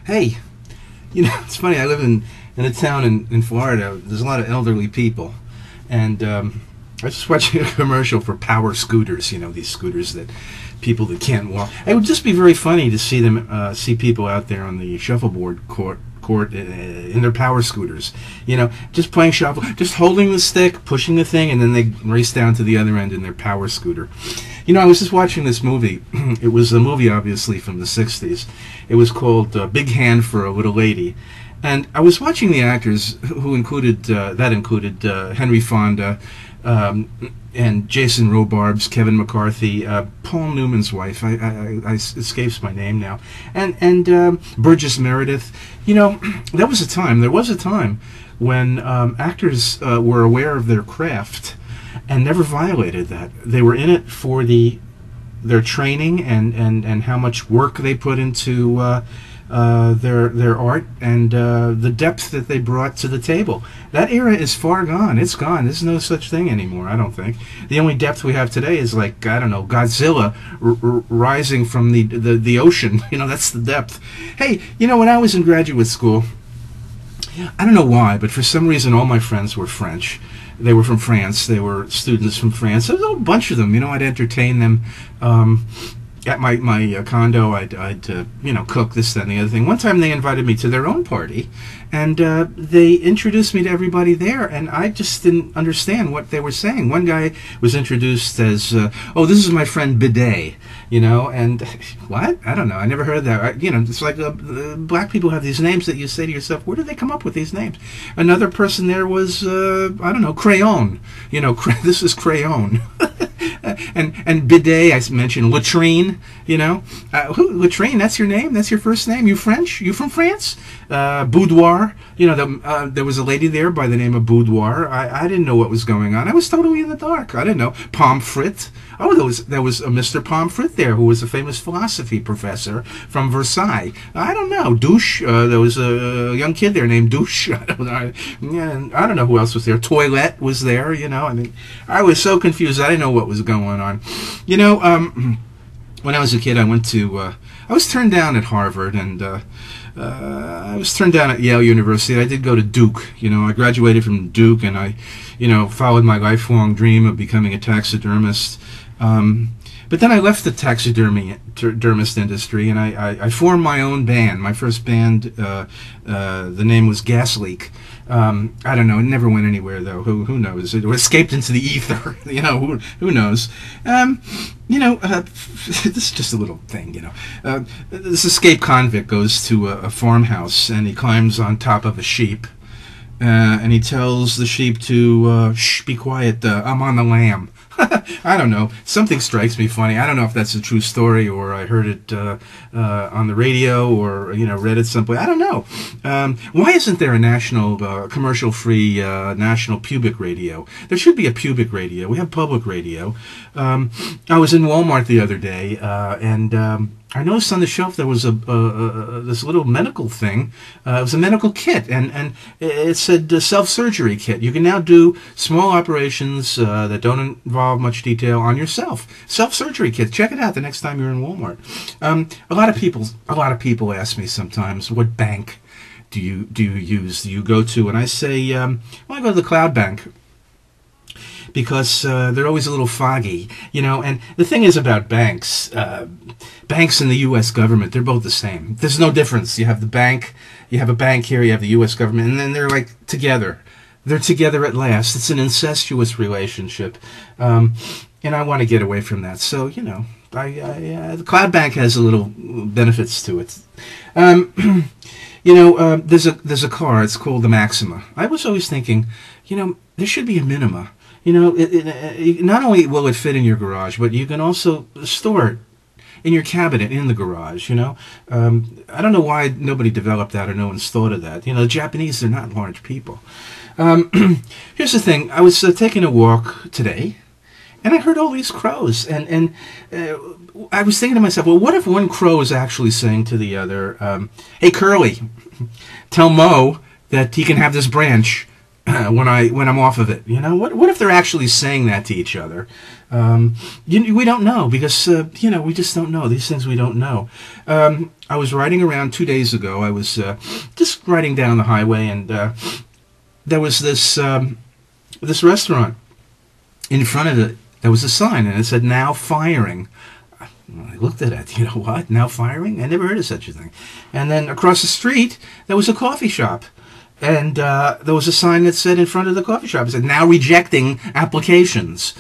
Hey, it's funny. I live in a town in Florida. There's a lot of elderly people, and I was just watching a commercial for power scooters. These scooters that people that can't walk. It would just be very funny to see them, see people out there on the shuffleboard court in their power scooters. Just playing shuffle, just holding the stick, pushing the thing, and then they race down to the other end in their power scooter. I was just watching this movie. It was a movie, obviously, from the 60s. It was called Big Hand for a Little Lady. And I was watching the actors who included, Henry Fonda, and Jason Robards, Kevin McCarthy, Paul Newman's wife, I escapes my name now, and Burgess Meredith. There was a time when actors were aware of their craft and never violated that. They were in it for their training and how much work they put into their art and the depth that they brought to the table. That era is far gone. It's gone. There's no such thing anymore, I don't think. The only depth we have today is like, I don't know, Godzilla rising from the ocean. That's the depth. Hey, when I was in graduate school, I don't know why, but for some reason all my friends were French. They were from France. They were students from France. There was a whole bunch of them. I'd entertain them at my condo. I'd cook this, that, and the other thing. One time they invited me to their own party, and they introduced me to everybody there, and I just didn't understand what they were saying. One guy was introduced as, "Oh, this is my friend Bidet," and what? I don't know. I never heard that. It's like black people have these names that you say to yourself, where did they come up with these names? Another person there was, I don't know, Crayon. This is Crayon. And bidet, I mentioned latrine. Latrine. That's your name. That's your first name. You French? You from France? Boudoir. There was a lady there by the name of Boudoir. I didn't know what was going on. I was totally in the dark. I didn't know. Pomfret. Oh, there was a Mr. Pomfret there, who was a famous philosophy professor from Versailles. I don't know. Douche. There was a young kid there named Douche. I don't know who else was there. Toilette was there. I was so confused. I didn't know what was going on. When I was a kid, I was turned down at Harvard, and I was turned down at Yale University. I did go to Duke. I graduated from Duke, and I, followed my lifelong dream of becoming a taxidermist. But then I left the taxidermist industry, and I formed my own band. My first band, the name was Gas Leak. I don't know. It never went anywhere, though. Who knows? It escaped into the ether. Who knows? This is just a little thing. This escaped convict goes to a farmhouse, and he climbs on top of a sheep, and he tells the sheep to shh, be quiet. I'm on the lamb. I don't know. Something strikes me funny. I don't know if that's a true story, or I heard it on the radio, or read it someplace. I don't know. Why isn't there a national commercial-free national pubic radio? There should be a pubic radio. We have public radio. I was in Walmart the other day, and I noticed on the shelf there was this little medical thing. It was a medical kit, and it said self-surgery kit. You can now do small operations that don't involve much detail on yourself. Self-surgery kit. Check it out the next time you're in Walmart. A lot of people ask me sometimes, what bank do you use? Do you go to? And I say, I go to the Cloud Bank, because they're always a little foggy, and the thing is about banks, banks and the U.S. government, they're both the same. There's no difference. You have the bank, you have a bank here, you have the U.S. government, and then they're like together. They're together at last. It's an incestuous relationship, and I want to get away from that. So, the Cloud Bank has a little benefits to it. There's a car, it's called the Maxima. I was always thinking, there should be a Minima. Not only will it fit in your garage, but you can also store it in your cabinet in the garage. I don't know why nobody developed that, or no one's thought of that. The Japanese, they're not large people. Here's the thing. I was taking a walk today, and I heard all these crows, and I was thinking to myself, well, what if one crow is actually saying to the other, hey, Curly, tell Mo that he can have this branch. when I'm off of it. You know, what if they're actually saying that to each other? We don't know because we just don't know these things. We don't know. I was riding around 2 days ago. I was just riding down the highway, and there was this restaurant in front of it. There was a sign, and it said "Now Firing." I looked at it. You know what? Now firing? I never heard of such a thing. And then across the street, there was a coffee shop. And there was a sign that said in front of the coffee shop, it said, "Now rejecting applications."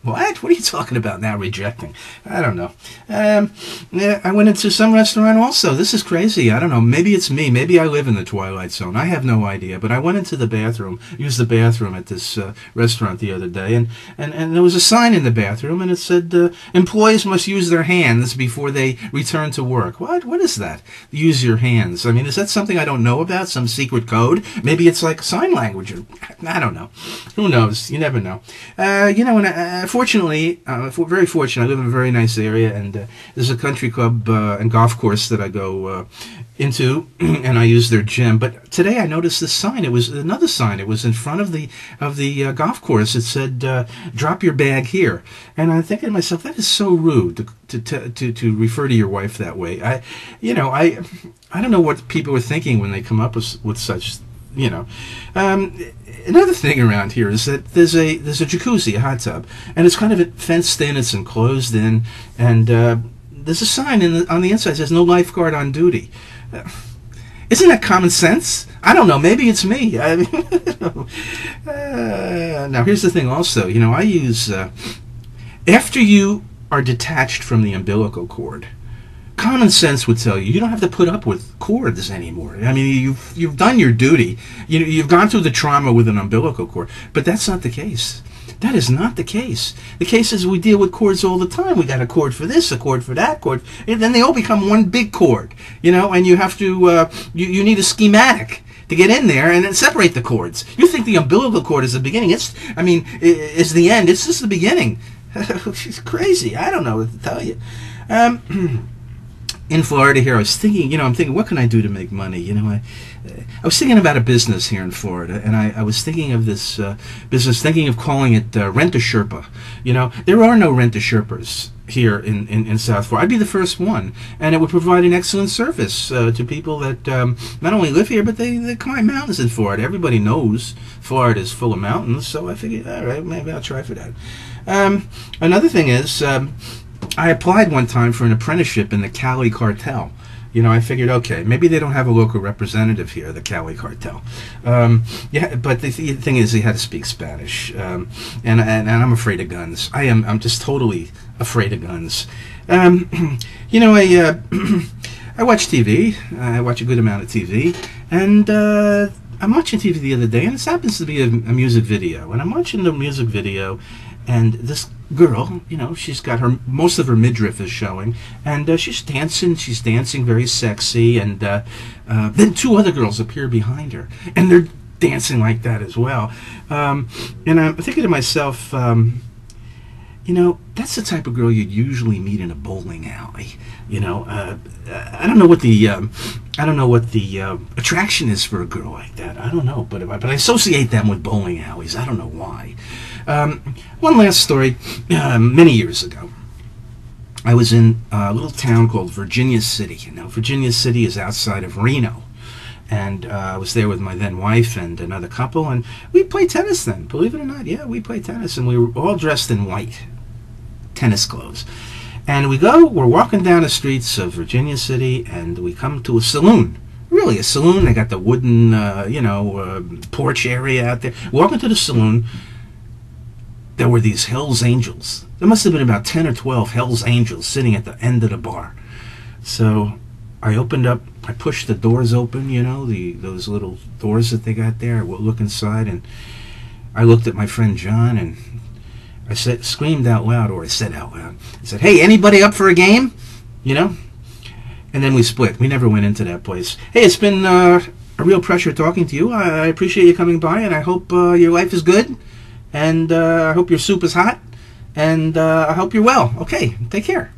What? What are you talking about now rejecting? I don't know. Yeah, I went into some restaurant also. This is crazy. I don't know. Maybe it's me. Maybe I live in the Twilight Zone. I have no idea. But I went into the bathroom, used the bathroom at this restaurant the other day, and there was a sign in the bathroom, and it said, "Employees must use their hands before they return to work." What? What is that? Use your hands. I mean, is that something I don't know about? Some secret code? Maybe it's like sign language. I don't know. Who knows? You never know. Fortunately, very fortunate, I live in a very nice area, and there's a country club and golf course that I go into, and I use their gym. But today I noticed this sign. It was another sign. It was in front of the golf course. It said, "Drop your bag here." And I'm thinking to myself, that is so rude to refer to your wife that way. I don't know what people are thinking when they come up with such. Another thing around here is that there's a jacuzzi, a hot tub, and it's kind of fenced in, it's enclosed in, and there's a sign on the inside that says "No lifeguard on duty." Isn't that common sense? I don't know. Maybe it's me. I mean, now here's the thing. Also, I use after you are detached from the umbilical cord. Common sense would tell you don't have to put up with cords anymore. I mean, you've done your duty. You've gone through the trauma with an umbilical cord, but that's not the case. That is not the case. The case is we deal with cords all the time. We got a cord for this, a cord for that, cord, and then they all become one big cord. And you have to you need a schematic to get in there and then separate the cords. You think the umbilical cord is the beginning? It's the end. It's just the beginning. She's crazy. I don't know what to tell you. In Florida here, I was thinking, I'm thinking, what can I do to make money? I was thinking about a business here in Florida, and I was thinking of this business, thinking of calling it Rent-A-Sherpa. There are no Rent-A-Sherpas here in South Florida. I'd be the first one, and it would provide an excellent service to people that not only live here, but they climb mountains in Florida. Everybody knows Florida is full of mountains, so I figured, all right, maybe I'll try for that. Another thing is, I applied one time for an apprenticeship in the Cali cartel. I figured, okay, maybe they don't have a local representative here, the Cali cartel. Yeah, but the thing is, they had to speak Spanish, and I'm afraid of guns. I'm just totally afraid of guns. I watch TV. I watch a good amount of TV, and I'm watching TV the other day, and it happens to be a music video. And I'm watching the music video, and this girl, she's got most of her midriff is showing, and she's dancing very sexy, and then two other girls appear behind her, and they're dancing like that as well. And I'm thinking to myself, that's the type of girl you'd usually meet in a bowling alley. I don't know what the attraction is for a girl like that. I don't know, but I associate them with bowling alleys. I don't know why. One last story. Many years ago, I was in a little town called Virginia City. Virginia City is outside of Reno. And I was there with my then wife and another couple, and we played tennis then. Believe it or not, yeah, we played tennis, and we were all dressed in white tennis clothes. And we're walking down the streets of Virginia City, and we come to a saloon. Really, a saloon. They got the wooden, porch area out there. Walking to the saloon, there were these Hell's Angels. There must have been about 10 or 12 Hell's Angels sitting at the end of the bar. So I pushed the doors open, those little doors that they got there. I would look inside, and I looked at my friend John, and I screamed out loud, or I said out loud. I said, "Hey, anybody up for a game?" And then we split. We never went into that place. Hey, it's been a real pleasure talking to you. I appreciate you coming by, and I hope your life is good. And I hope your soup is hot, and I hope you're well. Okay, take care.